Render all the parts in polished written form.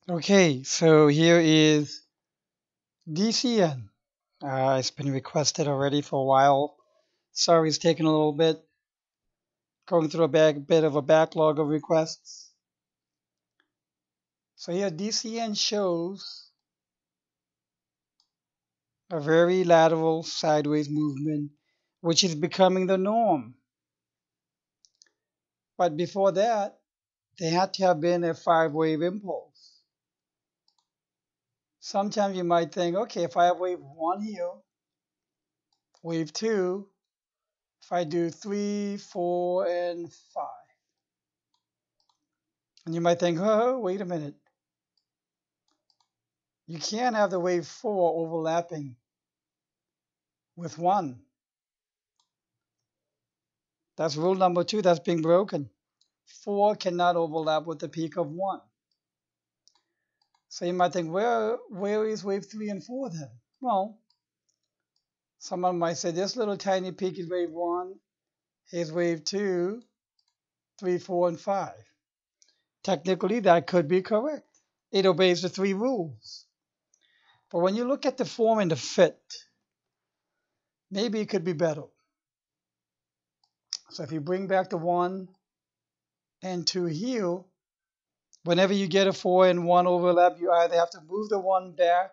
Okay, so here is DCN. It's been requested already for a while. Sorry, it's taking a little bit, going through a bit of a backlog of requests. So here DCN shows a very lateral sideways movement, which is becoming the norm. But before that, there had to have been a five-wave impulse. Sometimes you might think, okay, if I have wave one here, wave two, if I do 3, 4, and 5. And you might think, oh, wait a minute. You can't have the wave 4 overlapping with 1. That's rule number 2 that's being broken. 4 cannot overlap with the peak of 1. So you might think, where is wave 3 and 4 then? Well, someone might say this little tiny peak is wave 1. Here's wave 2, 3, 4, and 5. Technically, that could be correct. It obeys the 3 rules. But when you look at the form and the fit, maybe it could be better. So if you bring back the 1 and 2 here, whenever you get a 4 and 1 overlap, you either have to move the 1 back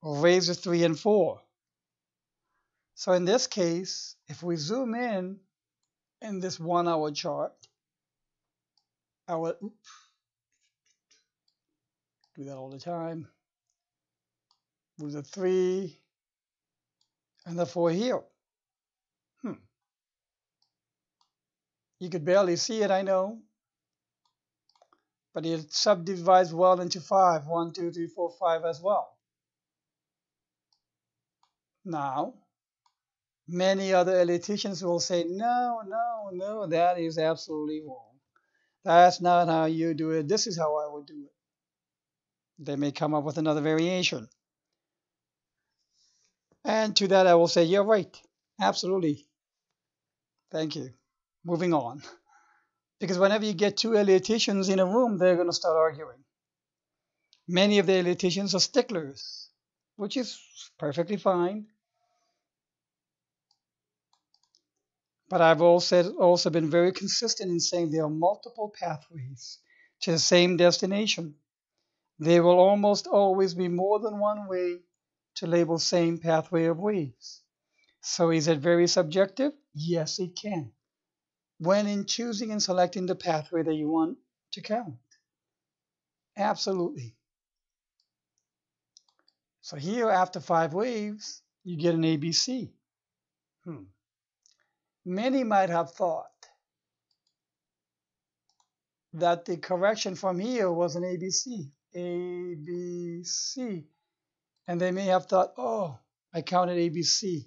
or raise the 3 and 4. So in this case, if we zoom in this 1 hour chart, I will do that all the time. Move the 3 and the 4 here. You could barely see it, I know, but it subdivides well into 5. 1, 2, 3, 4, 5 as well. Now, many other eliticians will say, no, no, no, that is absolutely wrong. That's not how you do it. This is how I would do it. They may come up with another variation. And to that, I will say, you're right. Absolutely. Thank you. Moving on. Because whenever you get two eliticians in a room, they're going to start arguing. Many of the eliticians are sticklers, which is perfectly fine. But I've also been very consistent in saying there are multiple pathways to the same destination. There will almost always be more than one way to label same pathway of waves. So is it very subjective? Yes, it can. When in choosing and selecting the pathway that you want to count. Absolutely. So here, after 5 waves, you get an ABC. Many might have thought that the correction from here was an ABC. ABC. And they may have thought, oh, I counted ABC.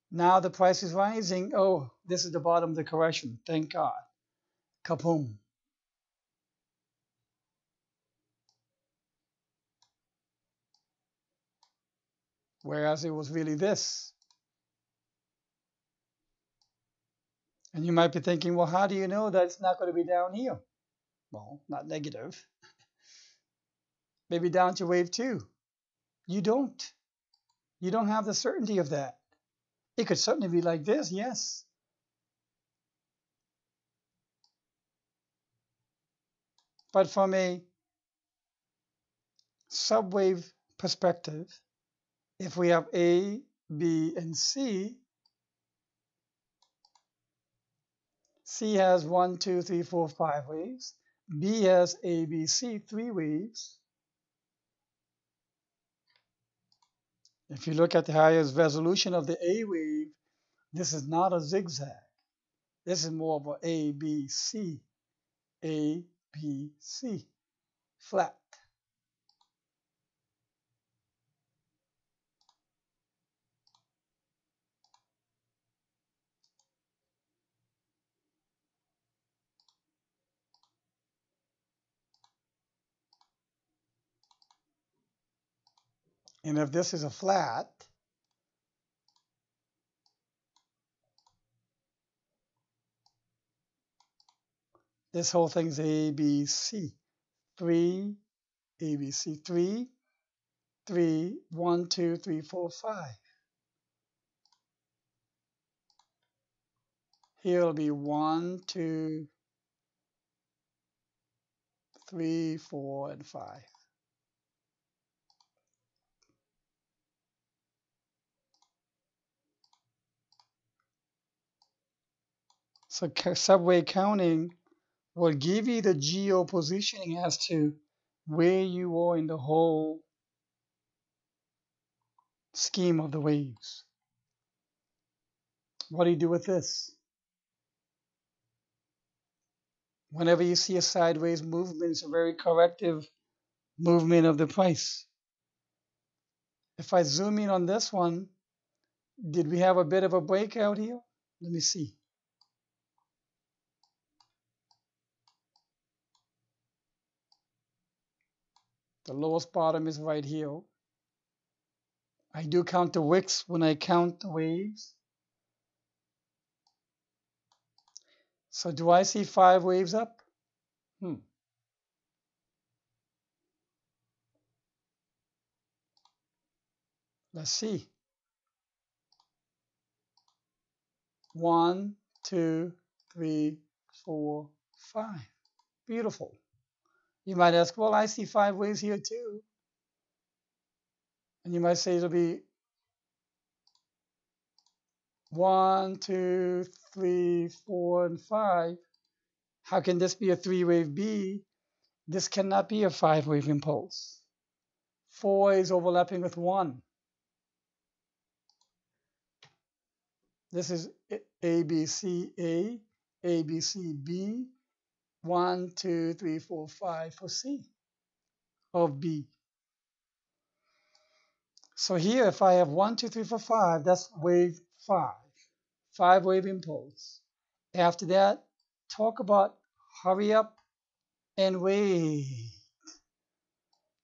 Now the price is rising. Oh, this is the bottom of the correction. Thank God. Kaboom. Whereas it was really this. And you might be thinking, well, how do you know that it's not going to be down here? Well, not negative. Maybe down to wave 2. You don't. You don't have the certainty of that. It could certainly be like this, yes. But from a subwave perspective, if we have A, B, and C, C has 1, 2, 3, 4, 5 waves. B has A, B, C, 3 waves. If you look at the highest resolution of the A wave, this is not a zigzag. This is more of a A, B, C, A, B, C, flat. And if this is a flat, this whole thing is A, B, C. 3, ABC 3, 3, 1, 2, 3, 4, 5. Here it'll be 1, 2, 3, 4, and 5. So subway counting will give you the geo positioning as to where you are in the whole scheme of the waves. What do you do with this? Whenever you see a sideways movement, it's a very corrective movement of the price. If I zoom in on this one, did we have a bit of a breakout here? Let me see. The lowest bottom is right here. I do count the wicks when I count the waves. So do I see 5 waves up? Let's see. 1, 2, 3, 4, 5. Beautiful. You might ask, well, I see 5 waves here too. And you might say it'll be 1, 2, 3, 4, and 5. How can this be a 3-wave B? This cannot be a 5-wave impulse. 4 is overlapping with 1. This is ABCA, ABCB, 1, 2, 3, 4, 5 for C of B. So here, if I have 1, 2, 3, 4, 5, that's wave 5, 5-wave impulse. After that, talk about hurry up and wait.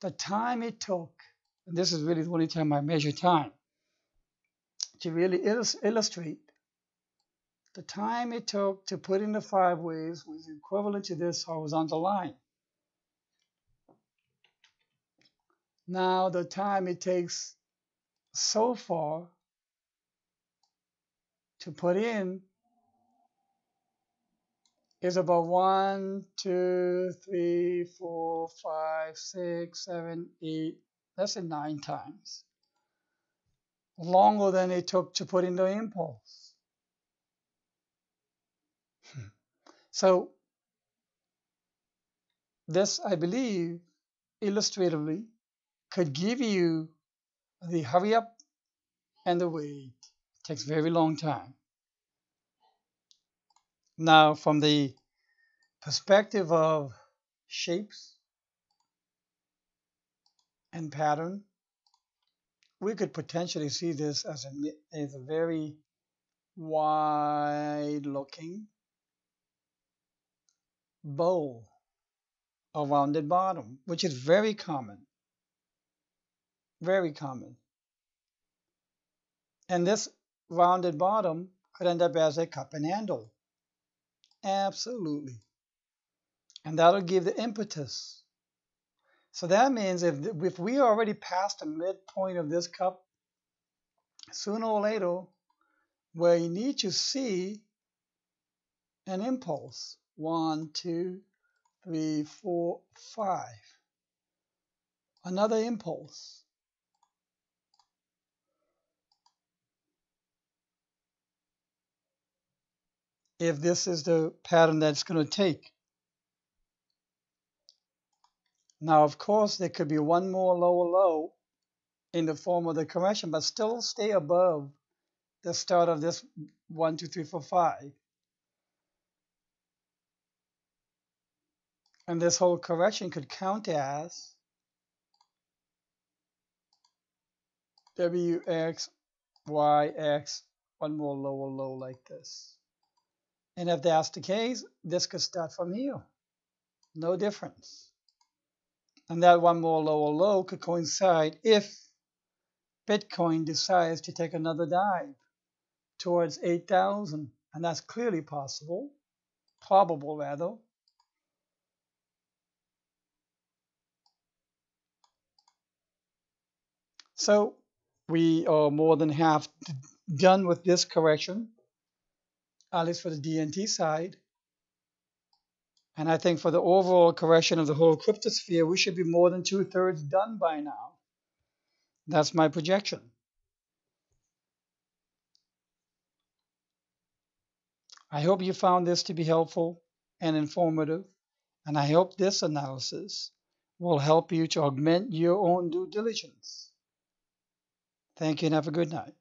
The time it took, and this is really the only time I measure time, to really illustrate the time it took to put in the 5 waves was equivalent to this horizontal line. Now the time it takes so far to put in is about 1, 2, 3, 4, 5, 6, 7, 8, that's 9 times. Longer than it took to put in the impulse. So this, I believe, illustratively, could give you the hurry up and the wait. It takes a very long time. Now, from the perspective of shapes and pattern, we could potentially see this as a very wide-looking bowl, a rounded bottom, which is very common. Very common. And this rounded bottom could end up as a cup and handle. Absolutely. And that'll give the impetus. So that means if we already passed the midpoint of this cup, sooner or later, we need to see an impulse. 1, 2, 3, 4, 5. Another impulse. If this is the pattern that's going to take. Now, of course, there could be one more lower low in the form of the correction, but still stay above the start of this 1, 2, 3, 4, 5. And this whole correction could count as WX, YX, one more lower low like this. And if that's the case, this could start from here. No difference. And that one more lower low could coincide if Bitcoin decides to take another dive towards 8,000. And that's clearly possible, probable rather. So we are more than half done with this correction, at least for the DNT side. And I think for the overall correction of the whole cryptosphere, we should be more than 2/3 done by now. That's my projection. I hope you found this to be helpful and informative, and I hope this analysis will help you to augment your own due diligence. Thank you and have a good night.